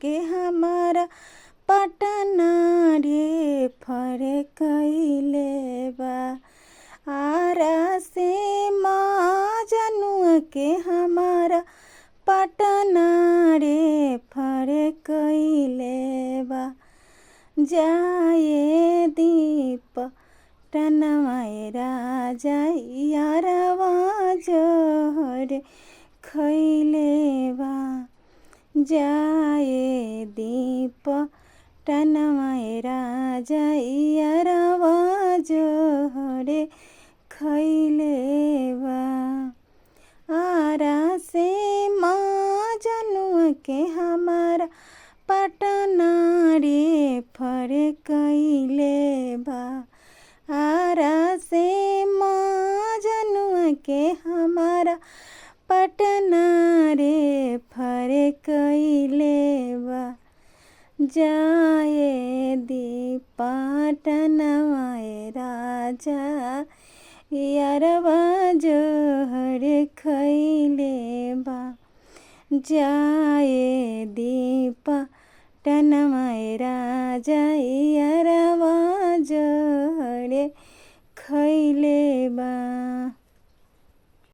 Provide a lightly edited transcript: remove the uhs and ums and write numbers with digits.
के हमारा पटना रे फरे कैले बा। आरा से मजनुआ के हमारा पटना रे फरे कैले बा। जाए दीप टनवाए राजा यारवा जोहर खैले बा। जाए दीप टनवाए राजा यारवा जोहर खैले बा। आरा से मजनुआ के हमारा पटना रे फरे कैले बा। आरा से मजनुआ के हमारा पटना रे फरे कैले बा। जाए दी पटनवाए राजा यारवा जोहर खैले बा। जाए दी पटनवाए राजा यारवा जोहर खैले